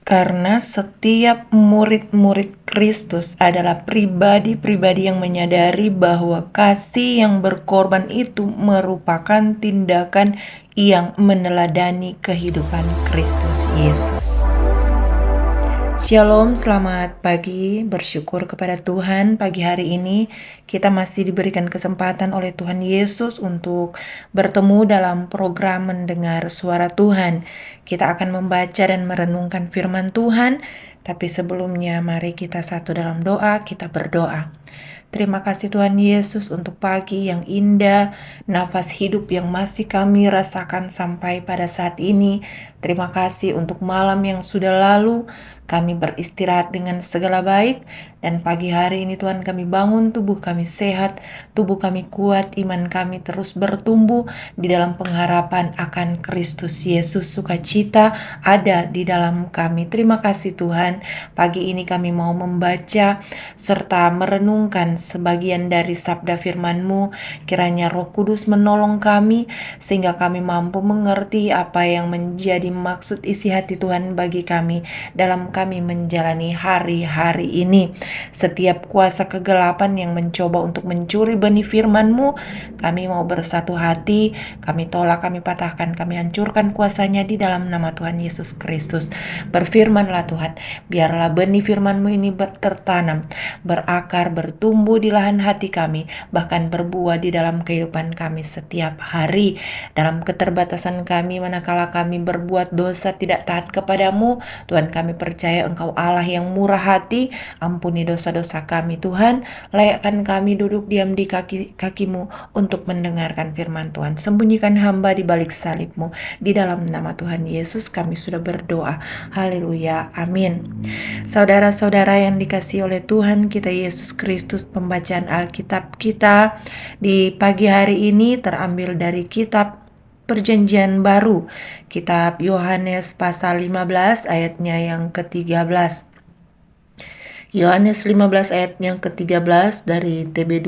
Karena setiap murid-murid Kristus adalah pribadi-pribadi yang menyadari bahwa kasih yang berkorban itu merupakan tindakan yang meneladani kehidupan Kristus Yesus. Shalom, selamat pagi. Bersyukur kepada Tuhan pagi hari ini kita masih diberikan kesempatan oleh Tuhan Yesus untuk bertemu dalam program mendengar suara Tuhan. Kita akan membaca dan merenungkan firman Tuhan, tapi sebelumnya mari kita satu dalam doa, kita berdoa. Terima kasih Tuhan Yesus untuk pagi yang indah, nafas hidup yang masih kami rasakan sampai pada saat ini. Terima kasih untuk malam yang sudah lalu, kami beristirahat dengan segala baik, dan pagi hari ini Tuhan kami bangun, tubuh kami sehat, tubuh kami kuat, iman kami terus bertumbuh di dalam pengharapan akan Kristus Yesus. Sukacita ada di dalam kami. Terima kasih Tuhan, pagi ini kami mau membaca serta merenungkan sebagian dari sabda firman-Mu. Kiranya Roh Kudus menolong kami sehingga kami mampu mengerti apa yang menjadi maksud isi hati Tuhan bagi kami dalam kami menjalani hari-hari ini. Setiap kuasa kegelapan yang mencoba untuk mencuri benih firman-Mu, kami mau bersatu hati, kami tolak, kami patahkan, kami hancurkan kuasanya di dalam nama Tuhan Yesus Kristus. Berfirmanlah Tuhan, biarlah benih firman-Mu ini tertanam, berakar, bertumbuh di lahan hati kami, bahkan berbuah di dalam kehidupan kami setiap hari. Dalam keterbatasan kami, manakala kami berbuat dosa tidak taat kepadamu, Tuhan kami percaya Engkau Allah yang murah hati, ampuni dosa-dosa kami Tuhan, layakkan kami duduk diam di kaki-Mu untuk mendengarkan firman Tuhan. Sembunyikan hamba di balik salib-Mu, di dalam nama Tuhan Yesus kami sudah berdoa. Haleluya, amin. Saudara-saudara yang dikasihi oleh Tuhan kita Yesus Kristus, pembacaan Alkitab kita di pagi hari ini terambil dari kitab Perjanjian Baru, kitab Yohanes pasal 15 ayatnya yang ke-13. Yohanes 15 ayat yang ke-13 dari TB2.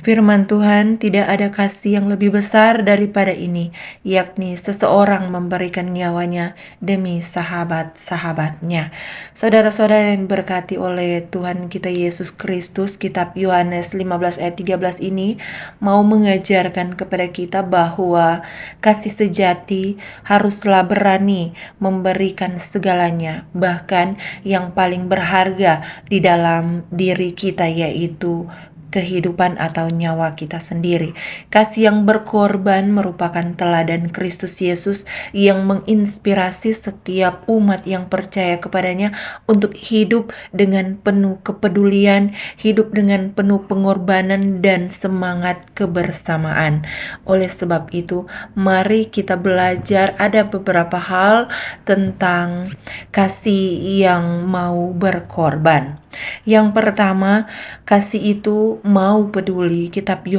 Firman Tuhan, tidak ada kasih yang lebih besar daripada ini, yakni seseorang memberikan nyawanya demi sahabat-sahabatnya. Saudara-saudara yang berkati oleh Tuhan kita Yesus Kristus, kitab Yohanes 15 ayat 13 ini mau mengajarkan kepada kita bahwa kasih sejati haruslah berani memberikan segalanya, bahkan yang paling berharga di dalam diri kita, yaitu kehidupan atau nyawa kita sendiri. Kasih yang berkorban merupakan teladan Kristus Yesus yang menginspirasi setiap umat yang percaya kepadanya untuk hidup dengan penuh kepedulian, hidup dengan penuh pengorbanan dan semangat kebersamaan. Oleh sebab itu, mari kita belajar ada beberapa hal tentang kasih yang mau berkorban. Yang pertama, kasih itu mau peduli. Kitab 1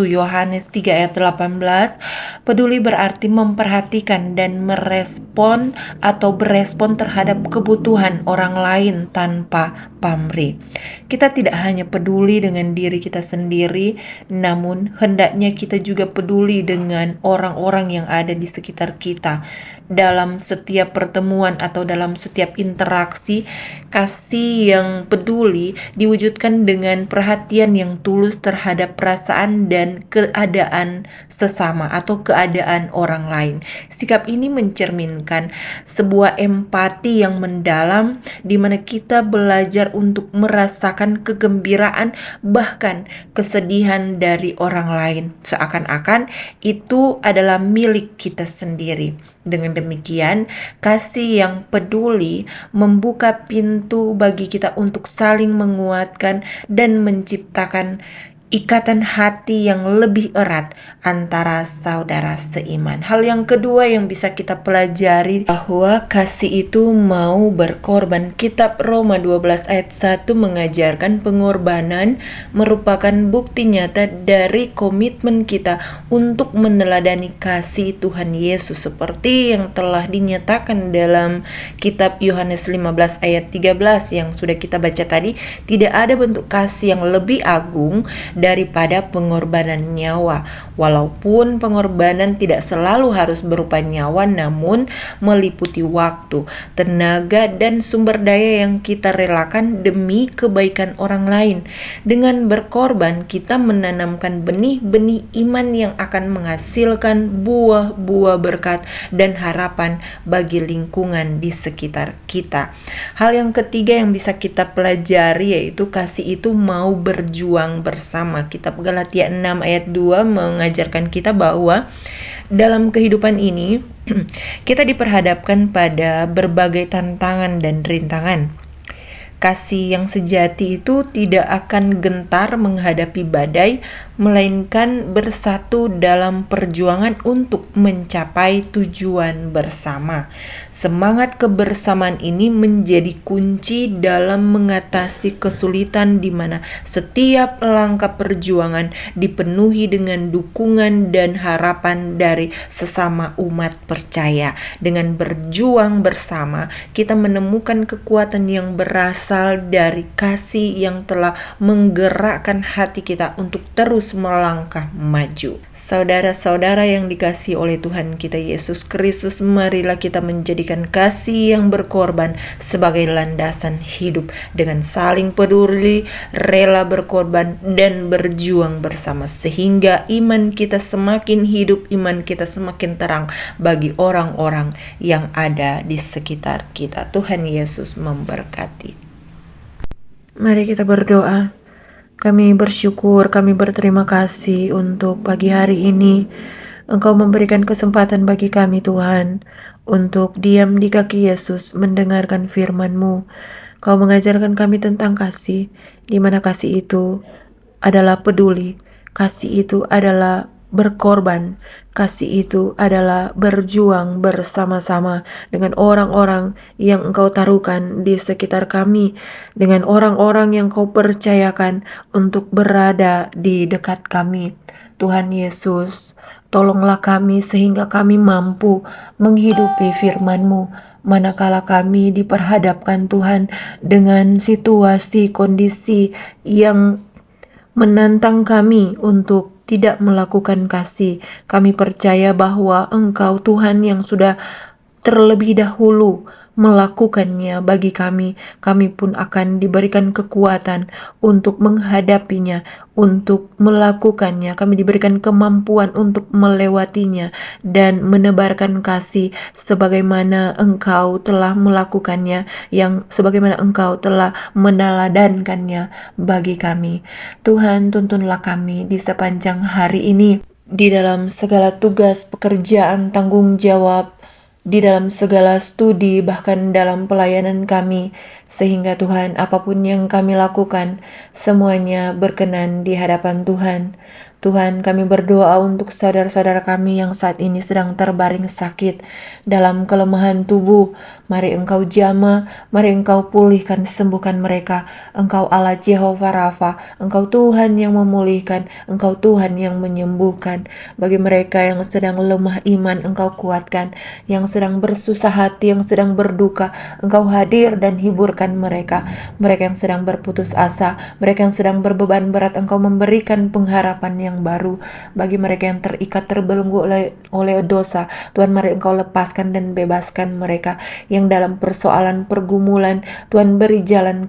Yohanes 3 ayat 18, peduli berarti memperhatikan dan merespon atau berespon terhadap kebutuhan orang lain tanpa pamrih. Kita tidak hanya peduli dengan diri kita sendiri, namun hendaknya kita juga peduli dengan orang-orang yang ada di sekitar kita. Dalam setiap pertemuan atau dalam setiap interaksi, kasih yang peduli diwujudkan dengan perhatian yang tulus terhadap perasaan dan keadaan sesama atau keadaan orang lain. Sikap ini mencerminkan sebuah empati yang mendalam di mana kita belajar untuk merasakan kegembiraan bahkan kesedihan dari orang lain, seakan-akan itu adalah milik kita sendiri. Dengan demikian, kasih yang peduli membuka pintu bagi kita untuk saling menguatkan dan menciptakan ikatan hati yang lebih erat antara saudara seiman. Hal yang kedua yang bisa kita pelajari bahwa kasih itu mau berkorban. Kitab Roma 12 ayat 1 mengajarkan pengorbanan merupakan bukti nyata dari komitmen kita untuk meneladani kasih Tuhan Yesus seperti yang telah dinyatakan dalam kitab Yohanes 15 ayat 13 yang sudah kita baca tadi. Tidak ada bentuk kasih yang lebih agung daripada pengorbanan nyawa. Walaupun pengorbanan tidak selalu harus berupa nyawa, namun meliputi waktu, tenaga, dan sumber daya yang kita relakan demi kebaikan orang lain. Dengan berkorban, kita menanamkan benih-benih iman yang akan menghasilkan buah-buah berkat dan harapan bagi lingkungan di sekitar kita. Hal yang ketiga yang bisa kita pelajari yaitu kasih itu mau berjuang bersama. Kitab Galatia 6 ayat 2 mengajarkan kita bahwa dalam kehidupan ini kita diperhadapkan pada berbagai tantangan dan rintangan. Kasih yang sejati itu tidak akan gentar menghadapi badai, melainkan bersatu dalam perjuangan untuk mencapai tujuan bersama. Semangat kebersamaan ini menjadi kunci dalam mengatasi kesulitan di mana setiap langkah perjuangan dipenuhi dengan dukungan dan harapan dari sesama umat percaya. Dengan berjuang bersama, kita menemukan kekuatan yang berasal dari kasih yang telah menggerakkan hati kita untuk terus melangkah maju. Saudara-saudara yang dikasihi oleh Tuhan kita Yesus Kristus, marilah kita menjadikan kasih yang berkorban sebagai landasan hidup dengan saling peduli, rela berkorban, dan berjuang bersama sehingga iman kita semakin hidup, iman kita semakin terang bagi orang-orang yang ada di sekitar kita. Tuhan Yesus memberkati. Mari kita berdoa. Kami bersyukur, kami berterima kasih untuk pagi hari ini. Engkau memberikan kesempatan bagi kami Tuhan untuk diam di kaki Yesus mendengarkan firman-Mu. Kau mengajarkan kami tentang kasih, di mana kasih itu adalah peduli, kasih itu adalah berkorban, kasih itu adalah berjuang bersama-sama dengan orang-orang yang Engkau taruhkan di sekitar kami, dengan orang-orang yang Kau percayakan untuk berada di dekat kami. Tuhan Yesus, tolonglah kami sehingga kami mampu menghidupi firman-Mu manakala kami diperhadapkan Tuhan dengan situasi kondisi yang menantang kami untuk tidak melakukan kasih. Kami percaya bahwa Engkau Tuhan yang sudah terlebih dahulu melakukannya bagi kami. Kami pun akan diberikan kekuatan untuk menghadapinya, untuk melakukannya. Kami diberikan kemampuan untuk melewatinya dan menebarkan kasih sebagaimana Engkau telah melakukannya, yang sebagaimana Engkau telah meneladankannya bagi kami. Tuhan, tuntunlah kami di sepanjang hari ini di dalam segala tugas, pekerjaan, tanggung jawab, di dalam segala studi, bahkan dalam pelayanan kami, sehingga Tuhan, apapun yang kami lakukan, semuanya berkenan di hadapan Tuhan. Tuhan, kami berdoa untuk saudara-saudara kami yang saat ini sedang terbaring sakit dalam kelemahan tubuh. Mari Engkau jamah, mari Engkau pulihkan, sembuhkan mereka. Engkau Allah Jehovah Rafa, Engkau Tuhan yang memulihkan, Engkau Tuhan yang menyembuhkan. Bagi mereka yang sedang lemah iman, Engkau kuatkan. Yang sedang bersusah hati, yang sedang berduka, Engkau hadir dan hiburkan mereka. Mereka yang sedang berputus asa, mereka yang sedang berbeban berat, Engkau memberikan pengharapan yang baru. Bagi mereka yang terikat, terbelenggu oleh dosa, Tuhan, mari Engkau lepaskan dan bebaskan mereka. Yang dalam persoalan pergumulan, Tuhan, beri jalan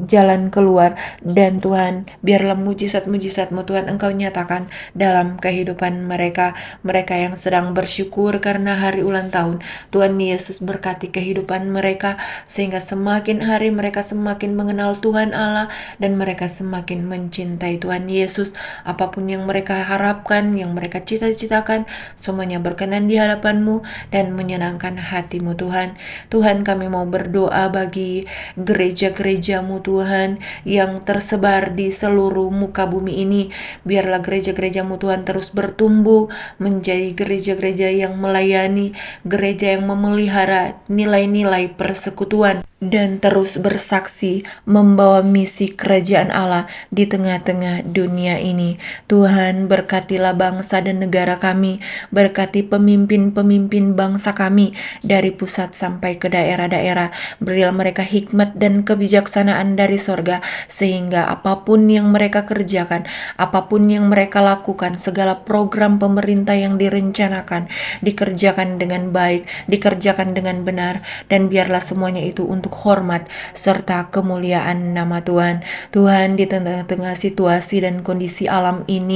jalan keluar. Dan Tuhan, biarlah mujizat-mujizat-Mu Tuhan Engkau nyatakan dalam kehidupan mereka. Mereka yang sedang bersyukur karena hari ulang tahun, Tuhan Yesus berkati kehidupan mereka sehingga semakin hari mereka semakin mengenal Tuhan Allah dan mereka semakin mencintai Tuhan Yesus. Apapun yang mereka harapkan, yang mereka cita-citakan, semuanya berkenan di hadapan-Mu dan menyenangkan hati-Mu Tuhan. Tuhan, kami mau berdoa bagi gereja-gereja-Mu Tuhan yang tersebar di seluruh muka bumi ini. Biarlah gereja-gereja-Mu Tuhan terus bertumbuh menjadi gereja-gereja yang melayani, gereja yang memelihara nilai-nilai persekutuan dan terus bersaksi membawa misi kerajaan Allah di tengah-tengah dunia ini. Tuhan, berkatilah bangsa dan negara kami, berkati pemimpin-pemimpin bangsa kami, dari pusat sampai ke daerah-daerah. Berilah mereka hikmat dan kebijaksanaan dari sorga, sehingga apapun yang mereka kerjakan, apapun yang mereka lakukan, segala program pemerintah yang direncanakan, dikerjakan dengan baik, dikerjakan dengan benar, dan biarlah semuanya itu untuk hormat serta kemuliaan nama Tuhan. Tuhan, di tengah-tengah situasi dan kondisi alam ini,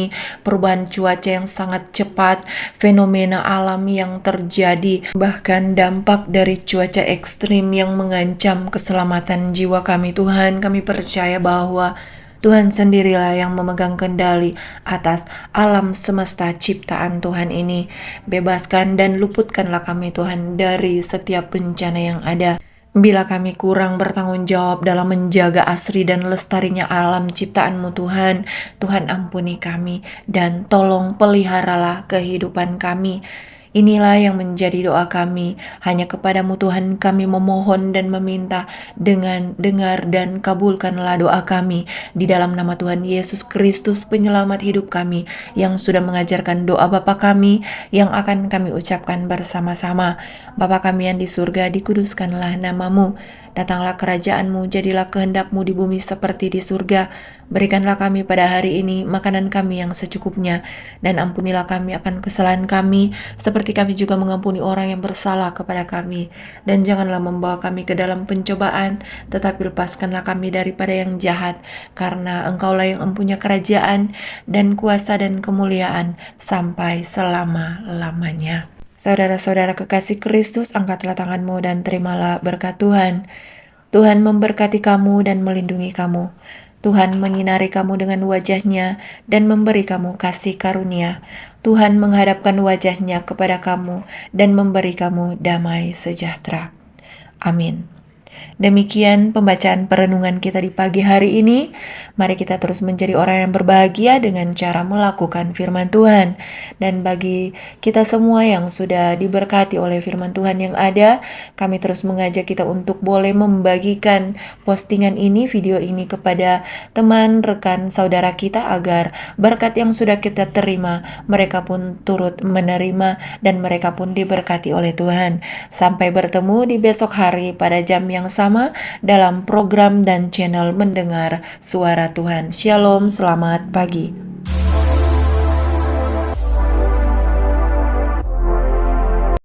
perubahan cuaca yang sangat cepat, fenomena alam yang terjadi, bahkan dampak dari cuaca ekstrim yang mengancam keselamatan jiwa kami, Tuhan, kami percaya bahwa Tuhan sendirilah yang memegang kendali atas alam semesta ciptaan Tuhan ini. Bebaskan dan luputkanlah kami, Tuhan, dari setiap bencana yang ada. Bila kami kurang bertanggung jawab dalam menjaga asri dan lestarinya alam ciptaan-Mu, Tuhan, Tuhan ampuni kami dan tolong peliharalah kehidupan kami. Inilah yang menjadi doa kami. Hanya kepadamu Tuhan kami memohon dan meminta, dengan dengar dan kabulkanlah doa kami. Di dalam nama Tuhan Yesus Kristus, penyelamat hidup kami, yang sudah mengajarkan doa Bapa kami, yang akan kami ucapkan bersama-sama. Bapa kami yang di surga, dikuduskanlah namamu. Datanglah kerajaan-Mu, jadilah kehendak-Mu di bumi seperti di surga. Berikanlah kami pada hari ini makanan kami yang secukupnya, dan ampunilah kami akan kesalahan kami, seperti kami juga mengampuni orang yang bersalah kepada kami. Dan janganlah membawa kami ke dalam pencobaan, tetapi lepaskanlah kami daripada yang jahat, karena Engkaulah yang mempunyai kerajaan dan kuasa dan kemuliaan sampai selama-lamanya. Saudara-saudara kekasih Kristus, angkatlah tanganmu dan terimalah berkat Tuhan. Tuhan memberkati kamu dan melindungi kamu. Tuhan menyinari kamu dengan wajah-Nya dan memberi kamu kasih karunia. Tuhan menghadapkan wajah-Nya kepada kamu dan memberi kamu damai sejahtera. Amin. Demikian pembacaan perenungan kita di pagi hari ini. Mari kita terus menjadi orang yang berbahagia dengan cara melakukan firman Tuhan. Dan bagi kita semua yang sudah diberkati oleh firman Tuhan yang ada, kami terus mengajak kita untuk boleh membagikan postingan ini, video ini kepada teman, rekan, saudara kita, agar berkat yang sudah kita terima, mereka pun turut menerima dan mereka pun diberkati oleh Tuhan. Sampai bertemu di besok hari pada jam yang sama dalam program dan channel Mendengar Suara Tuhan. Shalom, selamat pagi.